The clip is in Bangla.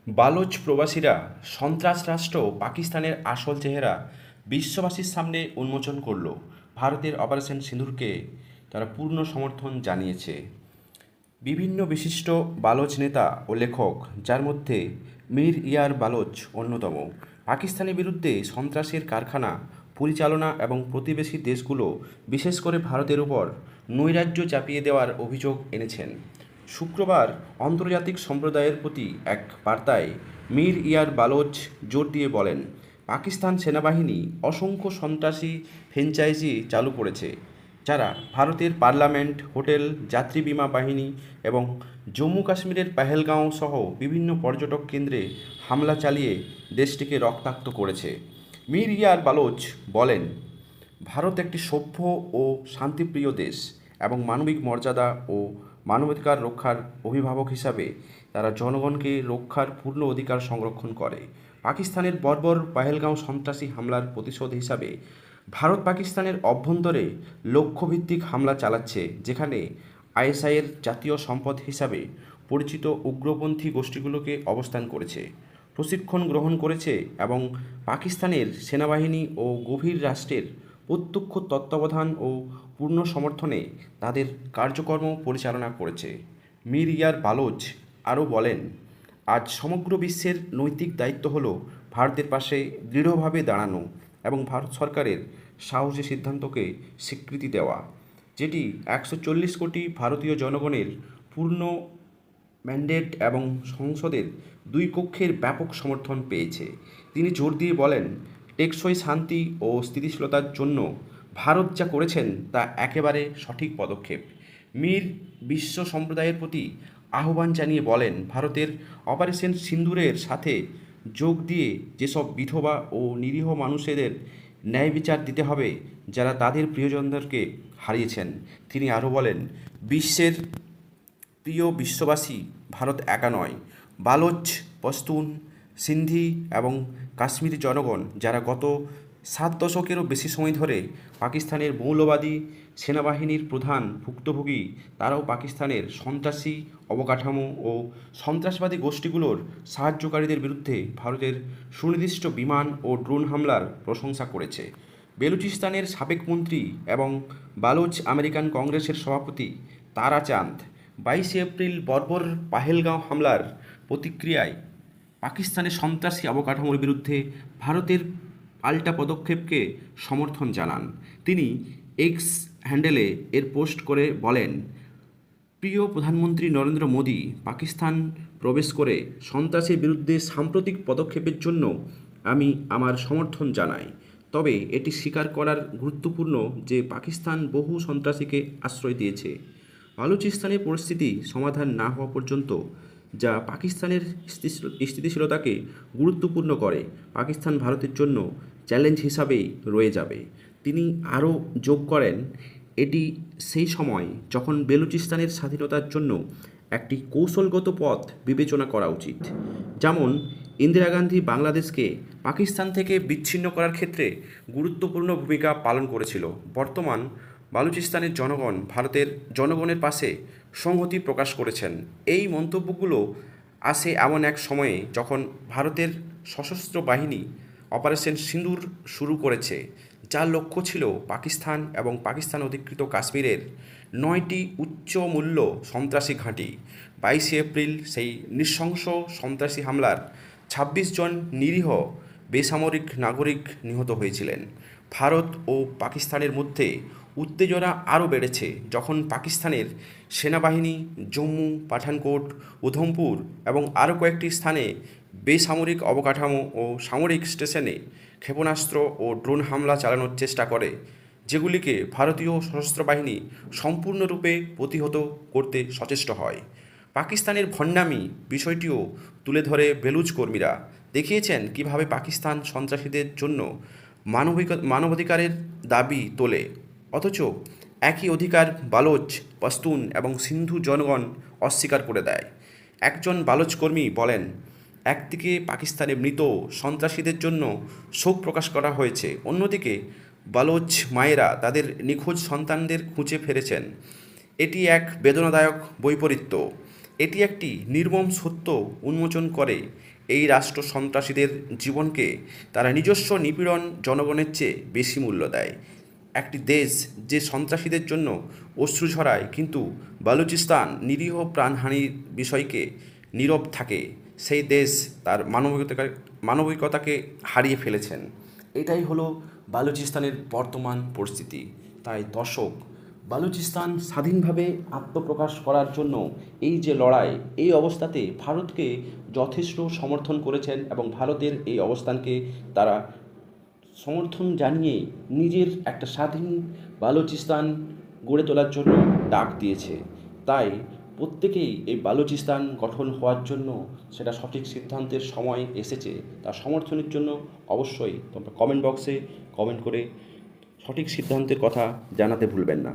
বালোচ প্রবাসীরা সন্ত্রাস রাষ্ট্র পাকিস্তানের আসল চেহারা বিশ্ববাসীর সামনে উন্মোচন করল। ভারতের অপারেশন সিঁদুরকে তারা পূর্ণ সমর্থন জানিয়েছে। বিভিন্ন বিশিষ্ট বালোচ নেতা ও লেখক, যার মধ্যে মীর ইয়ার বালোচ অন্যতম, পাকিস্তানের বিরুদ্ধে সন্ত্রাসের কারখানা পরিচালনা এবং প্রতিবেশী দেশগুলো, বিশেষ করে ভারতের উপর নৈরাজ্য চাপিয়ে দেওয়ার অভিযোগ এনেছেন। শুক্রবার আন্তর্জাতিক সম্প্রদায়ের প্রতি এক বার্তায় মীর ইয়ার বালোচ জোর দিয়ে বলেন, পাকিস্তান সেনাবাহিনী অসংখ্য সন্ত্রাসী ফ্র্যাঞ্চাইজি চালু করেছে, যারা ভারতের পার্লামেন্ট, হোটেল, যাত্রী বিমা বাহিনী এবং জম্মু কাশ্মীরের পেহেলগাঁও সহ বিভিন্ন পর্যটক কেন্দ্রে হামলা চালিয়ে দেশটিকে রক্তাক্ত করেছে। মীর ইয়ার বালোচ বলেন, ভারত একটি সভ্য ও শান্তিপ্রিয় দেশ এবং মানবিক মর্যাদা ও মানবাধিকার রক্ষার অভিভাবক হিসাবে তারা জনগণকে রক্ষার পূর্ণ অধিকার সংরক্ষণ করে। পাকিস্তানের বর্বর পেহেলগাঁও সন্ত্রাসী হামলার প্রতিশোধ হিসাবে ভারত পাকিস্তানের অভ্যন্তরে লক্ষ্যভিত্তিক হামলা চালাচ্ছে, যেখানে আইএসআইয়ের জাতীয় সম্পদ হিসাবে পরিচিত উগ্রপন্থী গোষ্ঠীগুলোকে অবস্থান করেছে, প্রশিক্ষণ গ্রহণ করেছে এবং পাকিস্তানের সেনাবাহিনী ও গভীর রাষ্ট্রের প্রত্যক্ষ তত্ত্বাবধান ও পূর্ণ সমর্থনে তাদের কার্যক্রম পরিচালনা করেছে। মীর ইয়ার বালোচ আরও বলেন, আজ সমগ্র বিশ্বের নৈতিক দায়িত্ব হল ভারতের পাশে দৃঢ়ভাবে দাঁড়ানো এবং ভারত সরকারের সাহসী সিদ্ধান্তকে স্বীকৃতি দেওয়া, যেটি 140 কোটি ভারতীয় জনগণের পূর্ণ ম্যান্ডেট এবং সংসদের দুই কক্ষের ব্যাপক সমর্থন পেয়েছে। তিনি জোর দিয়ে বলেন, টেকসই শান্তি ও স্থিতিশীলতার জন্য ভারত যা করেছেন তা একেবারে সঠিক পদক্ষেপ। মীর বিশ্ব সম্প্রদায়ের প্রতি আহ্বান জানিয়ে বলেন, ভারতের অপারেশন সিন্দুরের সাথে যোগ দিয়ে যেসব বিধবা ও নিরীহ মানুষদের ন্যায় বিচার দিতে হবে, যারা তাদের প্রিয়জনদেরকে হারিয়েছেন। তিনি আরও বলেন, বিশ্বের প্রিয় বিশ্ববাসী, ভারত একা নয়। বালোচ, পশতুন, সিন্ধি এবং কাশ্মীরি জনগণ, যারা গত 7 দশকেরও বেশি সময় ধরে পাকিস্তানের মৌলবাদী সেনাবাহিনীর প্রধান ভুক্তভোগী, তারাও পাকিস্তানের সন্ত্রাসী অবকাঠামো ও সন্ত্রাসবাদী গোষ্ঠীগুলোর সাহায্যকারীদের বিরুদ্ধে ভারতের সুনির্দিষ্ট বিমান ও ড্রোন হামলার প্রশংসা করেছে। বেলুচিস্তানের সাবেক মন্ত্রী এবং বালোচ আমেরিকান কংগ্রেসের সভাপতি তারা চাঁদ 22 এপ্রিল বর্বর পাহেলগাঁও হামলার প্রতিক্রিয়ায় পাকিস্তানের সন্ত্রাসী অবকাঠামোর বিরুদ্ধে ভারতের পাল্টা পদক্ষেপকে সমর্থন জানান। তিনি এক্স হ্যান্ডেলে এর পোস্ট করে বলেন, প্রিয় প্রধানমন্ত্রী নরেন্দ্র মোদী পাকিস্তান প্রবেশ করে সন্ত্রাসের বিরুদ্ধে সাম্প্রতিক পদক্ষেপের জন্য আমি আমার সমর্থন জানাই। তবে এটি স্বীকার করার গুরুত্বপূর্ণ যে পাকিস্তান বহু সন্ত্রাসীকে আশ্রয় দিয়েছে। বালুচিস্তানের পরিস্থিতি সমাধান না হওয়া পর্যন্ত, যা পাকিস্তানের স্থিতিশীলতাকে গুরুত্বপূর্ণ করে, পাকিস্তান ভারতের জন্য চ্যালেঞ্জ হিসাবেই রয়ে যাবে। তিনি আরও যোগ করেন, এটি সেই সময় যখন বেলুচিস্তানের স্বাধীনতার জন্য একটি কৌশলগত পথ বিবেচনা করা উচিত। যেমন ইন্দিরা গান্ধী বাংলাদেশকে পাকিস্তান থেকে বিচ্ছিন্ন করার ক্ষেত্রে গুরুত্বপূর্ণ ভূমিকা পালন করেছিল। বর্তমান বালুচিস্তানের জনগণ ভারতের জনগণের পাশে সংহতি প্রকাশ করেছেন। এই মন্তব্যগুলো আসে এমন এক সময়ে যখন ভারতের সশস্ত্র বাহিনী অপারেশন সিঁদুর শুরু করেছে, যার লক্ষ্য ছিল পাকিস্তান এবং পাকিস্তান অধিকৃত কাশ্মীরের 9টি উচ্চ মূল্য সন্ত্রাসী ঘাঁটি। 22 এপ্রিল সেই নৃশংস সন্ত্রাসী হামলার 26 জন নিরীহ বেসামরিক নাগরিক নিহত হয়েছিলেন। ভারত ও পাকিস্তানের মধ্যে উত্তেজনা আরও বেড়েছে যখন পাকিস্তানের সেনাবাহিনী জম্মু, পাঠানকোট, উধমপুর এবং আরও কয়েকটি স্থানে বেসামরিক অবকাঠামো ও সামরিক স্টেশনে ক্ষেপণাস্ত্র ও ড্রোন হামলা চালানোর চেষ্টা করে, যেগুলিকে ভারতীয় সশস্ত্র বাহিনী সম্পূর্ণরূপে প্রতিহত করতে সচেষ্ট হয়। পাকিস্তানের ভণ্ডামি বিষয়টিও তুলে ধরে বেলুচ কর্মীরা দেখিয়েছেন কিভাবে পাকিস্তান সন্ত্রাসীদের জন্য মানবাধিকারের দাবি তোলে, অথচ একই অধিকার বালোচ, পশতুন এবং সিন্ধু জনগণ অস্বীকার করে দেয়। একজন বালোচ কর্মী বলেন, একদিকে পাকিস্তানে মৃত সন্ত্রাসীদের জন্য শোক প্রকাশ করা হয়েছে, অন্যদিকে বালোচ মায়েরা তাদের নিখোঁজ সন্তানদের খুঁজে ফিরেছেন। এটি এক বেদনাদায়ক বৈপরীত্য। এটি একটি নির্মম সত্য উন্মোচন করে। এই রাষ্ট্র সন্ত্রাসীদের জীবনকে তারা নিজস্ব নিপীড়ন জনগণের চেয়ে বেশি মূল্য দেয়। একটি দেশ যে সন্ত্রাসীদের জন্য অশ্রু ঝরায় কিন্তু বালুচিস্তান নিরীহ প্রাণহানির বিষয়কে নীরব থাকে, সেই দেশ তার মানবিকতাকে হারিয়ে ফেলেছেন। এটাই হলো বালুচিস্তানের বর্তমান পরিস্থিতি। তাই দর্শক, বালুচিস্তান স্বাধীনভাবে আত্মপ্রকাশ করার জন্য এই যে লড়াই, এই অবস্থাতে ভারতকে যথেষ্ট সমর্থন করেছেন এবং ভারতের এই অবস্থানকে তারা সমর্থন জানিয়ে নিজের একটা স্বাধীন বালুচিস্তান গড়ে তোলার জন্য ডাক দিয়েছে। তাই প্রত্যেকেই এই বালুচিস্তান গঠন হওয়ার জন্য সেটা সঠিক সিদ্ধান্তের সময় এসেছে, তার সমর্থনের জন্য অবশ্যই তোমরা কমেন্ট বক্সে কমেন্ট করে সঠিক সিদ্ধান্তের কথা জানাতে ভুলবেন না।